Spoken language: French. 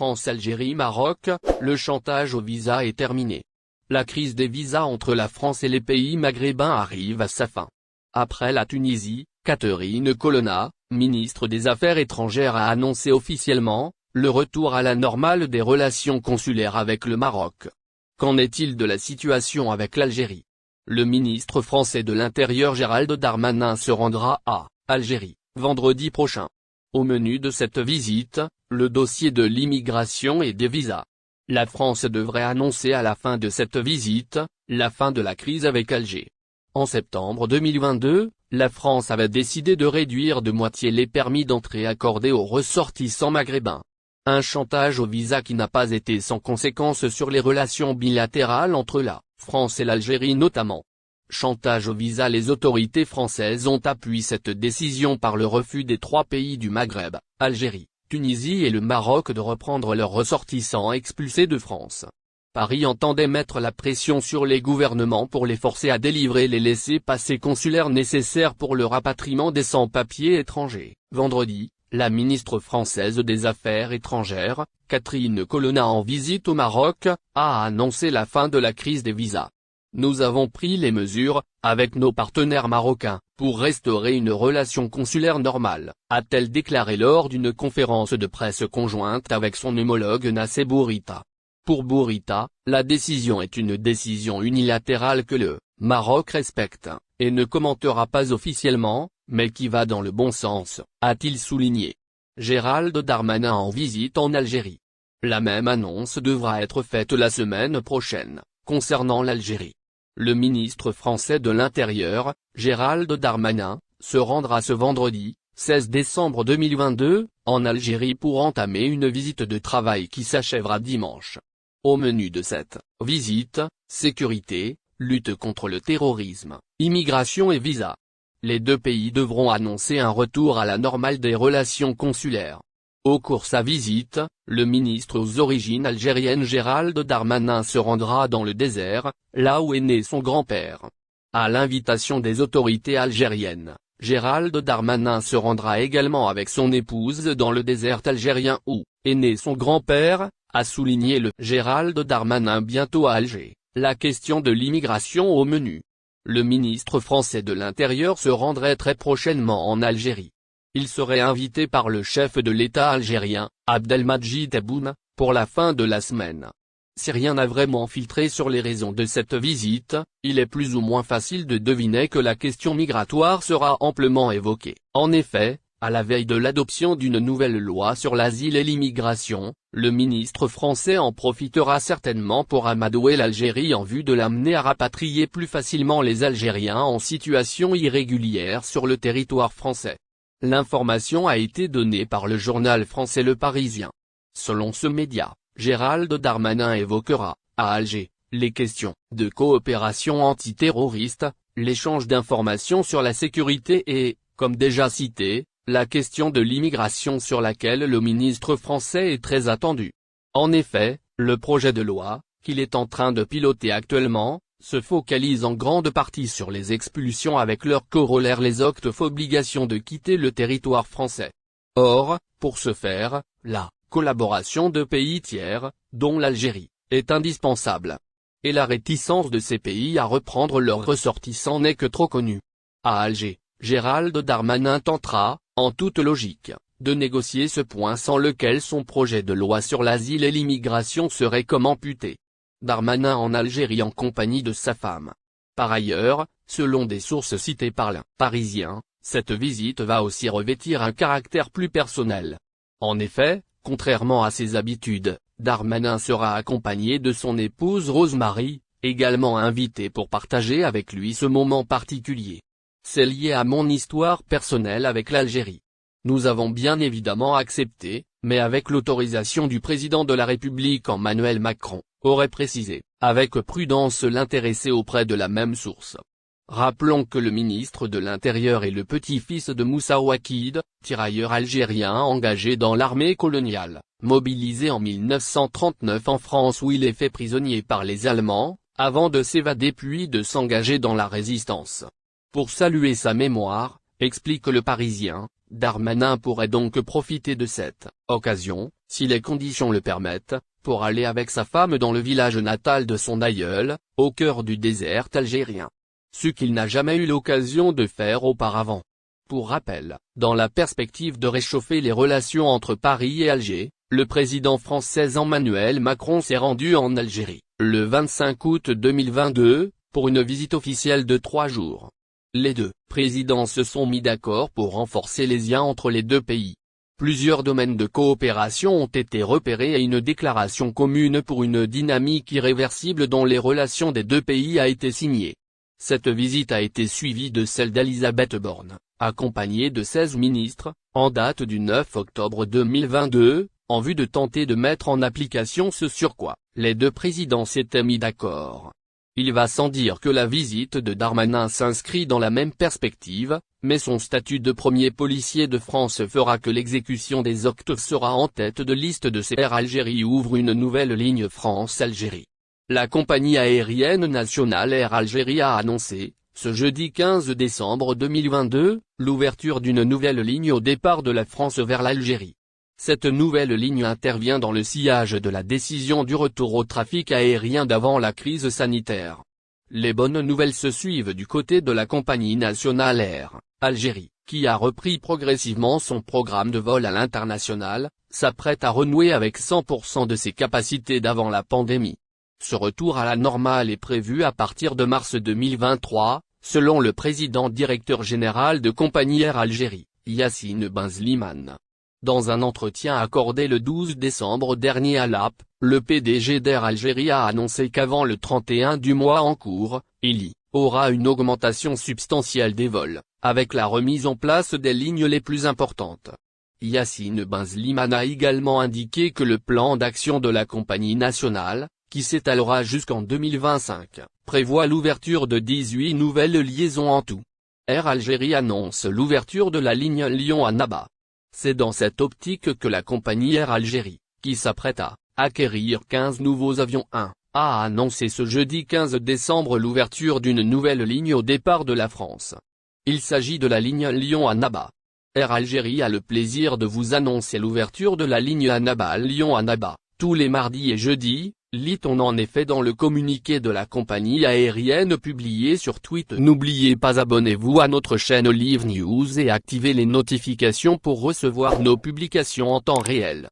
France, Algérie, Maroc, le chantage aux visas est terminé. La crise des visas entre la France et les pays maghrébins arrive à sa fin. Après la Tunisie, Catherine Colonna, ministre des Affaires étrangères, a annoncé officiellement le retour à la normale des relations consulaires avec le Maroc. Qu'en est-il de la situation avec l'Algérie? Le ministre français de l'Intérieur Gérald Darmanin se rendra à Algérie vendredi prochain. Au menu de cette visite, le dossier de l'immigration et des visas. La France devrait annoncer à la fin de cette visite la fin de la crise avec Alger. En septembre 2022, la France avait décidé de réduire de moitié les permis d'entrée accordés aux ressortissants maghrébins. Un chantage au visa qui n'a pas été sans conséquence sur les relations bilatérales entre la France et l'Algérie notamment. Chantage au visa. Les autorités françaises ont appuyé cette décision par le refus des 3 pays du Maghreb, Algérie, Tunisie et le Maroc, de reprendre leurs ressortissants expulsés de France. Paris entendait mettre la pression sur les gouvernements pour les forcer à délivrer les laissez-passer consulaires nécessaires pour le rapatriement des sans-papiers étrangers. Vendredi, la ministre française des Affaires étrangères, Catherine Colonna, en visite au Maroc, a annoncé la fin de la crise des visas. Nous avons pris les mesures, avec nos partenaires marocains, pour restaurer une relation consulaire normale, a-t-elle déclaré lors d'une conférence de presse conjointe avec son homologue Nassef Bourita. Pour Bourita, la décision est une décision unilatérale que le Maroc respecte, et ne commentera pas officiellement, mais qui va dans le bon sens, a-t-il souligné. Gérald Darmanin en visite en Algérie. La même annonce devra être faite la semaine prochaine, concernant l'Algérie. Le ministre français de l'Intérieur, Gérald Darmanin, se rendra ce vendredi, 16 décembre 2022, en Algérie pour entamer une visite de travail qui s'achèvera dimanche. Au menu de cette visite, sécurité, lutte contre le terrorisme, immigration et visa. Les 2 pays devront annoncer un retour à la normale des relations consulaires. Au cours de sa visite, le ministre aux origines algériennes Gérald Darmanin se rendra dans le désert, là où est né son grand-père. À l'invitation des autorités algériennes, Gérald Darmanin se rendra également avec son épouse dans le désert algérien où est né son grand-père, a souligné le Gérald Darmanin. Bientôt à Alger, la question de l'immigration au menu. Le ministre français de l'Intérieur se rendrait très prochainement en Algérie. Il serait invité par le chef de l'État algérien, Abdelmadjid Tebboune, pour la fin de la semaine. Si rien n'a vraiment filtré sur les raisons de cette visite, il est plus ou moins facile de deviner que la question migratoire sera amplement évoquée. En effet, à la veille de l'adoption d'une nouvelle loi sur l'asile et l'immigration, le ministre français en profitera certainement pour amadouer l'Algérie en vue de l'amener à rapatrier plus facilement les Algériens en situation irrégulière sur le territoire français. L'information a été donnée par le journal français Le Parisien. Selon ce média, Gérald Darmanin évoquera, à Alger, les questions de coopération antiterroriste, l'échange d'informations sur la sécurité et, comme déjà cité, la question de l'immigration sur laquelle le ministre français est très attendu. En effet, le projet de loi, qu'il est en train de piloter actuellement, se focalise en grande partie sur les expulsions avec leur corollaire les obligations de quitter le territoire français. Or, pour ce faire, la collaboration de pays tiers, dont l'Algérie, est indispensable. Et la réticence de ces pays à reprendre leurs ressortissants n'est que trop connue. À Alger, Gérald Darmanin tentera, en toute logique, de négocier ce point sans lequel son projet de loi sur l'asile et l'immigration serait comme amputé. Darmanin en Algérie en compagnie de sa femme. Par ailleurs, selon des sources citées par Le Parisien, cette visite va aussi revêtir un caractère plus personnel. En effet, contrairement à ses habitudes, Darmanin sera accompagné de son épouse Rosemary, également invitée pour partager avec lui ce moment particulier. C'est lié à mon histoire personnelle avec l'Algérie. Nous avons bien évidemment accepté, mais avec l'autorisation du président de la République Emmanuel Macron, aurait précisé, avec prudence l'intéressé auprès de la même source. Rappelons que le ministre de l'Intérieur est le petit-fils de Moussa Ouakid, tirailleur algérien engagé dans l'armée coloniale, mobilisé en 1939 en France où il est fait prisonnier par les Allemands, avant de s'évader puis de s'engager dans la résistance. Pour saluer sa mémoire, explique Le Parisien, Darmanin pourrait donc profiter de cette occasion, si les conditions le permettent, pour aller avec sa femme dans le village natal de son aïeul, au cœur du désert algérien. Ce qu'il n'a jamais eu l'occasion de faire auparavant. Pour rappel, dans la perspective de réchauffer les relations entre Paris et Alger, le président français Emmanuel Macron s'est rendu en Algérie, le 25 août 2022, pour une visite officielle de 3 jours. Les deux présidents se sont mis d'accord pour renforcer les liens entre les deux pays. Plusieurs domaines de coopération ont été repérés et une déclaration commune pour une dynamique irréversible dans les relations des deux pays a été signée. Cette visite a été suivie de celle d'Elisabeth Borne, accompagnée de 16 ministres, en date du 9 octobre 2022, en vue de tenter de mettre en application ce sur quoi les deux présidents s'étaient mis d'accord. Il va sans dire que la visite de Darmanin s'inscrit dans la même perspective, mais son statut de premier policier de France fera que l'exécution des actes sera en tête de liste de ces Air Algérie ouvre une nouvelle ligne France-Algérie. La compagnie aérienne nationale Air Algérie a annoncé, ce jeudi 15 décembre 2022, l'ouverture d'une nouvelle ligne au départ de la France vers l'Algérie. Cette nouvelle ligne intervient dans le sillage de la décision du retour au trafic aérien d'avant la crise sanitaire. Les bonnes nouvelles se suivent du côté de la compagnie nationale Air Algérie, qui a repris progressivement son programme de vol à l'international, s'apprête à renouer avec 100% de ses capacités d'avant la pandémie. Ce retour à la normale est prévu à partir de mars 2023, selon le président directeur général de compagnie Air Algérie, Yacine Benzlimane. Dans un entretien accordé le 12 décembre dernier à l'AP, le PDG d'Air Algérie a annoncé qu'avant le 31 du mois en cours, il y aura une augmentation substantielle des vols, avec la remise en place des lignes les plus importantes. Yacine Benzlimane a également indiqué que le plan d'action de la compagnie nationale, qui s'étalera jusqu'en 2025, prévoit l'ouverture de 18 nouvelles liaisons en tout. Air Algérie annonce l'ouverture de la ligne Lyon-Annaba. C'est dans cette optique que la compagnie Air Algérie, qui s'apprête à acquérir 15 nouveaux avions a annoncé ce jeudi 15 décembre l'ouverture d'une nouvelle ligne au départ de la France. Il s'agit de la ligne Lyon-Annaba. Air Algérie a le plaisir de vous annoncer l'ouverture de la ligne Annaba-Lyon-Annaba, tous les mardis et jeudis, lit-on en effet dans le communiqué de la compagnie aérienne publié sur Twitter. N'oubliez pas abonnez-vous à notre chaîne Olive News et activez les notifications pour recevoir nos publications en temps réel.